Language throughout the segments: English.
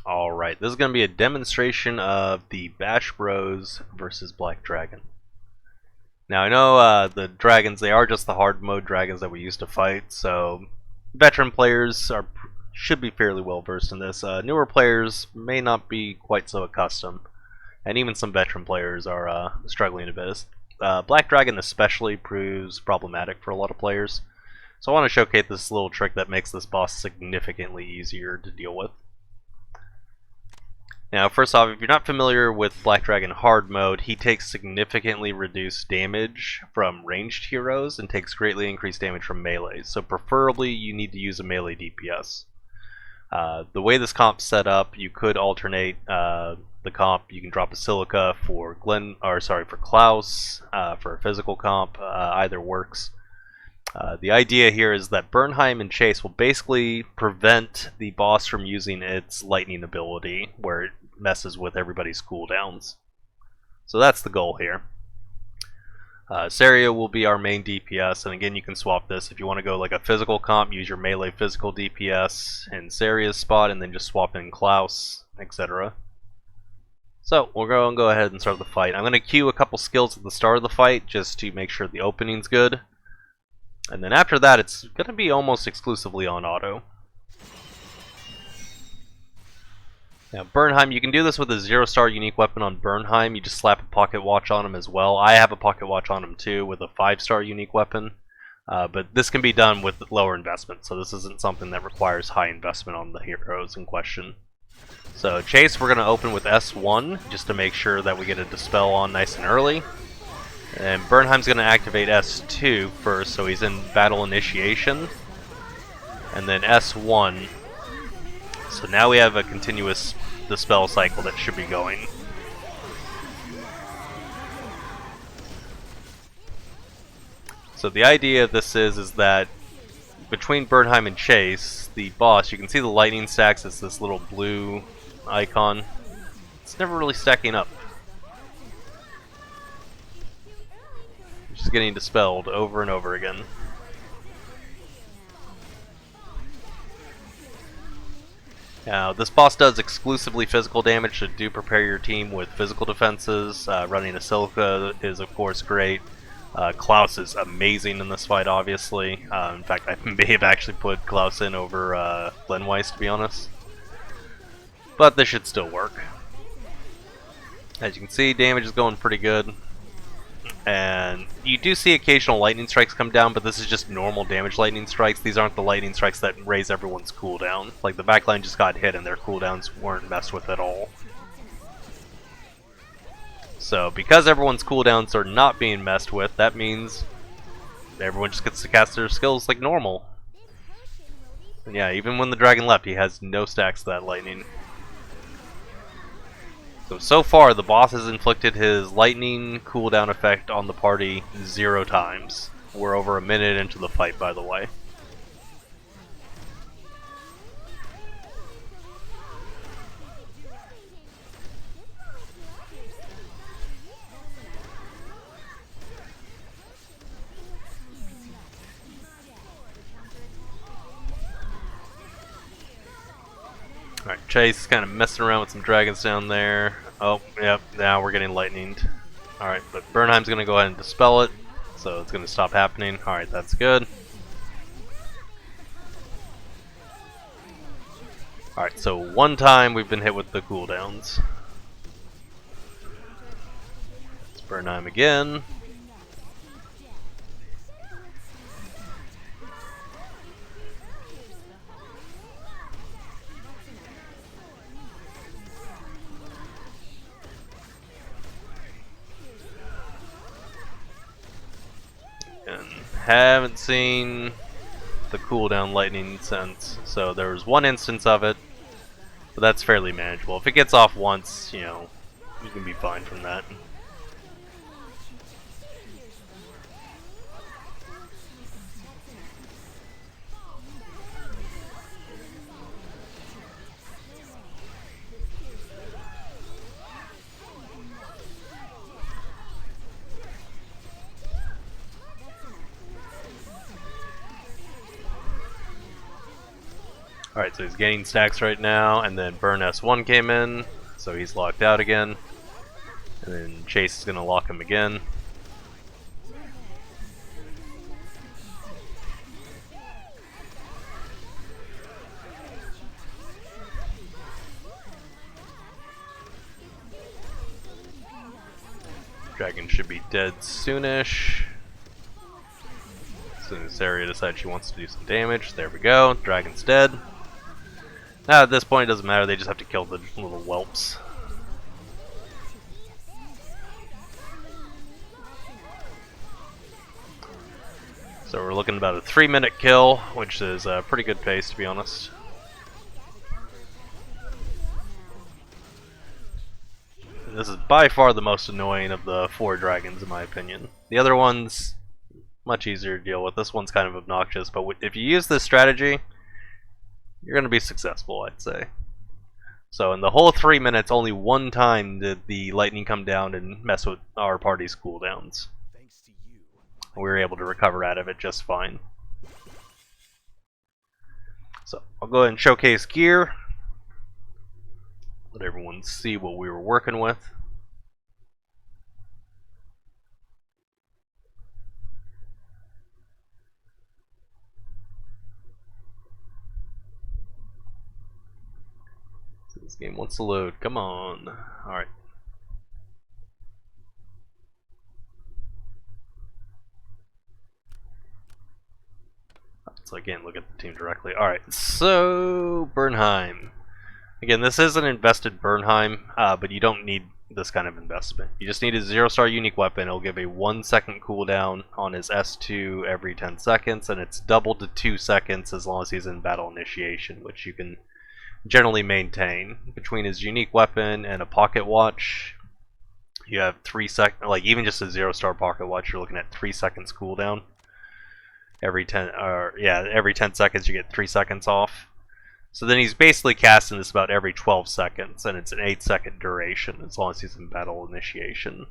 Alright, this is going to be a demonstration of the Bash Bros versus Black Dragon. Now I know the dragons, they are just the hard mode dragons that we used to fight, so veteran players should be fairly well versed in this. Newer players may not be quite so accustomed, and even some veteran players are struggling a bit. Black Dragon especially proves problematic for a lot of players, so I want to showcase this little trick that makes this boss significantly easier to deal with. Now, first off, if you're not familiar with Black Dragon hard mode, he takes significantly reduced damage from ranged heroes and takes greatly increased damage from melee. So preferably you need to use a melee DPS. The way this comp's set up, you could alternate the comp. You can drop a Silica for for Klaus, for a physical comp. Either works. The idea here is that Bernheim and Chase will basically prevent the boss from using its lightning ability, where it messes with everybody's cooldowns. So that's the goal here. Saria will be our main DPS, and again you can swap this. If you want to go like a physical comp, use your melee physical DPS in Saria's spot, and then just swap in Klaus, etc. So we're going to go ahead and start the fight. I'm going to queue a couple skills at the start of the fight, just to make sure the opening's good. And then after that, it's going to be almost exclusively on auto. Now, Bernheim, you can do this with a 0-star unique weapon on Bernheim. You just slap a pocket watch on him as well. I have a pocket watch on him too with a 5-star unique weapon. But this can be done with lower investment, so this isn't something that requires high investment on the heroes in question. So Chase, we're going to open with S1 just to make sure that we get a Dispel on nice and early. And Bernheim's going to activate S2 first, so he's in battle initiation. And then S1. So now we have a continuous Dispel cycle that should be going. So the idea of this is that between Bernheim and Chase, the boss, you can see the lightning stacks as this little blue icon. It's never really stacking up. Just getting dispelled over and over again. Now, this boss does exclusively physical damage, so do prepare your team with physical defenses. Running a Silica is, of course, great. Klaus is amazing in this fight, obviously. In fact, I may have actually put Klaus in over Glen Weiss, to be honest. But this should still work. As you can see, damage is going pretty good. And you do see occasional lightning strikes come down, but this is just normal damage lightning strikes. These aren't the lightning strikes that raise everyone's cooldown. Like, the backline just got hit and their cooldowns weren't messed with at all. So, because everyone's cooldowns are not being messed with, that means everyone just gets to cast their skills like normal. And yeah, even when the dragon left, he has no stacks to that lightning. So far, the boss has inflicted his lightning cooldown effect on the party 0 times. We're over a minute into the fight, by the way. Alright, Chase is kind of messing around with some dragons down there. Oh, yep, now we're getting lightninged. Alright, but Bernheim's going to go ahead and dispel it, so it's going to stop happening. Alright, that's good. Alright, so one time we've been hit with the cooldowns. It's Bernheim again. And haven't seen the cooldown lightning since, so there was one instance of it, but that's fairly manageable. If it gets off once, you know, you can be fine from that. Alright, so he's gaining stacks right now, and then Burn S1 came in, so he's locked out again. And then Chase is going to lock him again. Dragon should be dead soonish. As soon as Saria decides she wants to do some damage, there we go. Dragon's dead. Now at this point it doesn't matter, they just have to kill the little whelps. So we're looking about a 3-minute kill, which is a pretty good pace to be honest. This is by far the most annoying of the 4 dragons in my opinion. The other one's much easier to deal with. This one's kind of obnoxious, but if you use this strategy, you're going to be successful, I'd say. So in the whole 3 minutes, only one time did the lightning come down and mess with our party's cooldowns. We were able to recover out of it just fine. So I'll go ahead and showcase gear. Let everyone see what we were working with. So this game wants to load. Come on. Alright. So again, look at the team directly. Alright, so Bernheim. Again, this is an invested Bernheim, but you don't need this kind of investment. You just need a 0-star unique weapon. It'll give a 1-second cooldown on his S2 every 10 seconds, and it's doubled to 2 seconds as long as he's in battle initiation, which you can generally maintain. Between his unique weapon and a pocket watch, you have 3 seconds, like even just a 0-star pocket watch, you're looking at 3 seconds cooldown. Every 10 seconds you get 3 seconds off. So then he's basically casting this about every 12 seconds, and it's an 8-second duration as long as he's in battle initiation.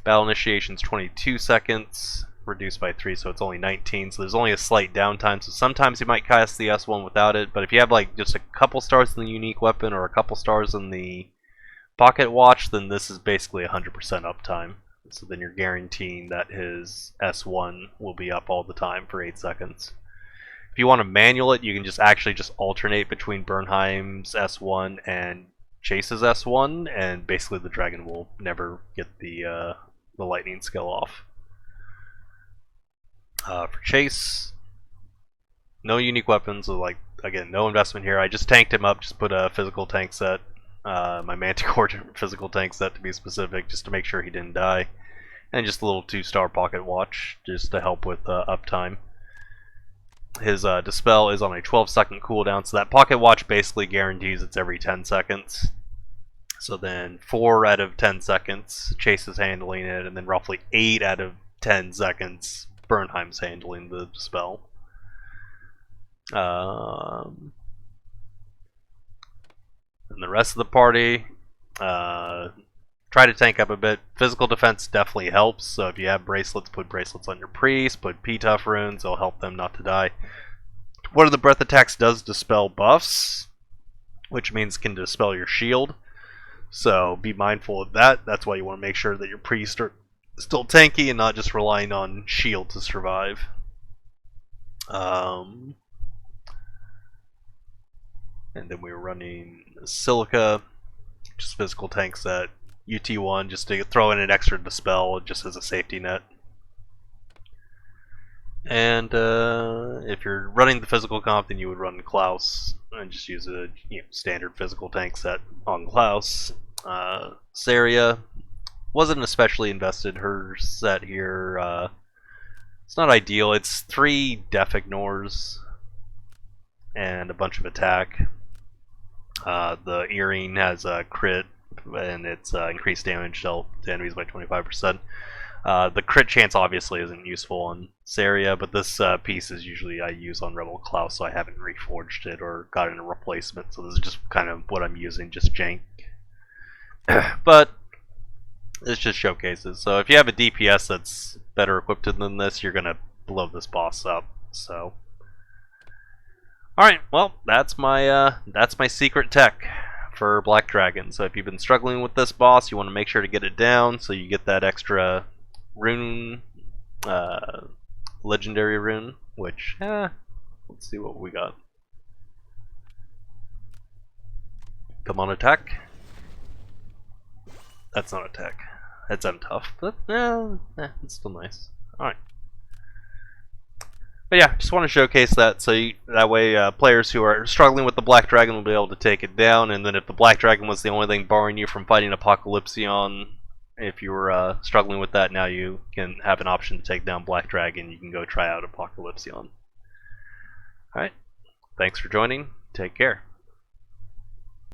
Battle initiation's 22 seconds, reduced by 3, so it's only 19, so there's only a slight downtime, so sometimes you might cast the S1 without it, but if you have like just a couple stars in the unique weapon or a couple stars in the pocket watch, then this is basically 100% uptime. So then you're guaranteeing that his S1 will be up all the time for 8 seconds. If you want to manual it, you can just alternate between Bernheim's S1 and Chase's S1, and basically the dragon will never get the lightning skill off. For Chase, no unique weapons, so like again, no investment here. I just tanked him up, just put a physical tank set, my Manticore physical tank set to be specific, just to make sure he didn't die, and just a little 2-star pocket watch just to help with uptime. His Dispel is on a 12-second cooldown, so that pocket watch basically guarantees it's every 10 seconds. So then 4 out of 10 seconds, Chase is handling it, and then roughly 8 out of 10 seconds, Bernheim's handling the Dispel. And the rest of the party, try to tank up a bit. Physical defense definitely helps, so if you have bracelets, put bracelets on your priest, put P-Tough runes, it'll help them not to die. One of the breath attacks does dispel buffs, which means can dispel your shield, so be mindful of that. That's why you want to make sure that your priests are still tanky and not just relying on shield to survive. And then we were running Silica, just physical tank set. UT1 just to throw in an extra dispel just as a safety net. And if you're running the physical comp, then you would run Klaus and just use a standard physical tank set on Klaus. Saria wasn't especially invested. Her set here, it's not ideal. It's 3 def ignores and a bunch of attack. The earring has a crit, and it's increased damage dealt to enemies by 25%. The crit chance obviously isn't useful on Saria, but this piece is usually I use on Rebel Klaus, so I haven't reforged it or gotten a replacement, so this is just kind of what I'm using, just jank. But it's just showcases, so if you have a DPS that's better equipped than this, you're going to blow this boss up. So Alright, well, that's my secret tech for Black Dragon. So if you've been struggling with this boss, you want to make sure to get it down so you get that extra rune, legendary rune, which, let's see what we got. Come on, attack. That's not attack. That's untough, but it's still nice. Alright. But yeah, just want to showcase that so that way players who are struggling with the Black Dragon will be able to take it down, and then if the Black Dragon was the only thing barring you from fighting Apocalypsion, if you were struggling with that, now you can have an option to take down Black Dragon. You can go try out Apocalypsion. Alright, thanks for joining. Take care.